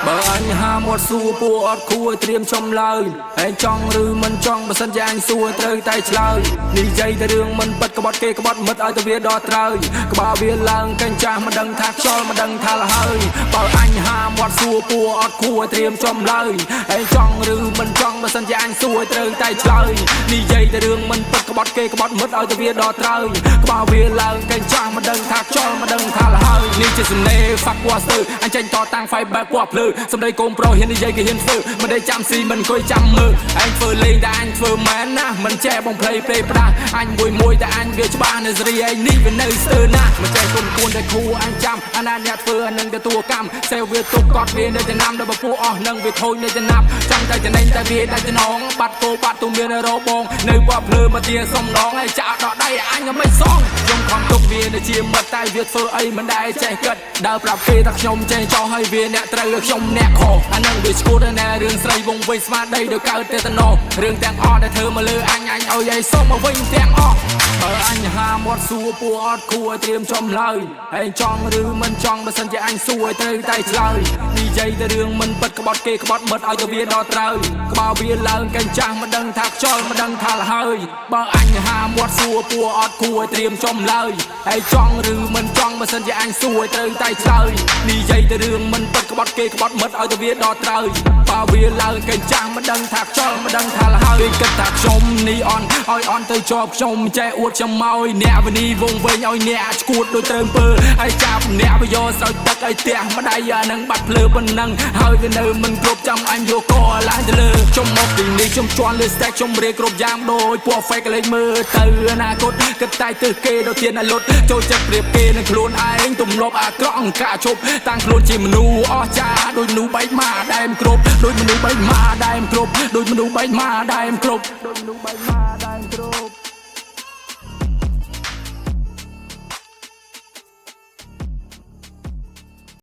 បើអញហាមាត់សួរពួកអត់គួរត្រៀមចំឡើយឯងចង់ឬមិនចង់បើសិនជាអញសួរត្រូវតែឆ្លើយនិយាយតែរឿងមិនពិតក្បត់គេក្បត់មិត្តឲ្យទៅវាដល់ត្រើយក្បាលវាឡើងកេញចាស់មិនដឹងថាខ្យល់មិនដឹងថាលហើយបើអញហាមាត់សួរពួកអត់គួរត្រៀមចំឡើយឯងចង់ឬមិនចង់បើសិនជាអញសួរត្រូវតែឆ្លើយនិយាយតែរឿងមិនពិតក្បត់គេក្បត់មិត្តឲ្យទៅវាដល់ត្រើយក្បាលវាឡើងកេញចាស់មិនដឹងថាខ្យល់មិនដឹងថាលហើយនេះជាសំណេរ fuck was ទៅអញចេញតតាំង fight back ពណ៌ភ្លឺសំដីកូនប្រុសហ៊ាននិយាយគេហ៊ានធ្វើមិនได้ចាំស៊ីមិនអង្គុយចាំមើលឯងធ្វើលេងតែអញធ្វើមែនណាមិនចេះបងភ្លេពេផ្ដាស់អញមួយតែអញវាច្បាស់នៅសេរីឯងនេះវានៅស្ទើរណាស់មិនចេះគុំគួនតែគ្រូអញចាំអាណាអ្នកធ្វើអានឹងទទួលកម្មសេវាទុកកត់វានៅចំណាំដល់ពពួកអស់នឹងវាថូចនៅចំណាប់ចង់តែចំណេញតែវាដាច់ចំណងបាត់គោបាត់ទូមានរោបងនៅពណ៌ភ្លឺមកទាសុំដងឲ្យចាក់ដកដៃអញក៏មិនសងខ្ញុំខំទុកវានៅជាមិត្តតែវាធ្វើអីមិនដែលចេះគិតដើរប្រាប់គេថាខ្ញុំចេះចោះឲ្យវាអ្នកត្រូវខ្ញុំអ្នកខុសអានឹងវាឈួតណែរឿងស្រីវងវៃស្មារតីដោយកើតតែតំណរឿងទាំងអស់ដែលធ្វើមកលើអញឲ្យឯងសុំមកវិញទាំងអស់បើអញហាមាត់សួរពួកអត់គួរត្រៀមចំឡើយឯងចង់ឬមិនចង់បើសិនជាអញសួរត្រូវតែឆ្លើយនិយាយតែរឿងមិនពិតក្បត់គេក្បត់មិត្តឲ្យទៅវាដល់ត្រើយក្បាលវាឡើងកេញចាស់មិនដឹងថាខ្យល់មិនដឹងថាលហើយបើអញហាមាត់សួរពួកអត់គួរត្រៀមចំឡើយឯងចង់ឬមិនចង់បើសិនជាអញសួរត្រូវតែឆ្លើយនិយាយតែរឿងមិនពិតក្បត់គេក្បត់មិត្តឲ្យទៅវាដល់ត្រើយបើវាឡើងកេញចាស់មិនដឹងថាខ្យល់មិនដឹងថាលហើយគេគិតថាខ្ញុំនេះអន់ឲ្យអន់ទៅជាប់ខ្ញុំចេះអួតខ្ញុំមកអ្នកវនីវងវែងឲ្យអ្នកឈួតដូចត្រូវពើហើយចាប់អ្នកវាយកស្រោចទឹកឲ្យផ្ទះម្ដាយអានឹងបាត់ភ្លើប៉ុណ្ណឹងហើយវានៅមិនគ្រប់ចាំអញយកកឡើងទៅលើខ្ញុំមកទីនេះខ្ញុំជន់លើ stack ខ្ញុំរៀបគ្រប់យ៉ាងដូចពួក fake លេងមើលទៅអនាគតគិតតែទិសគេដូចទៀតណាលុតចូលចិត្តប្រៀបគេនឹងខ្លួនឯងទំលាប់អាក្រក់អង្ការជប់តាំងខ្លួនជាមនុស្សអស្ចារ្យដូចមនុស្សបែកម៉ាដែមគ្រប់ដូចមនុស្សបែកម៉ាដែមគ្រប់ដូចមនុស្សបែកម៉ាដែមគ្រប់ដូចមនុស្សបែកម៉ាដែមគ្រប់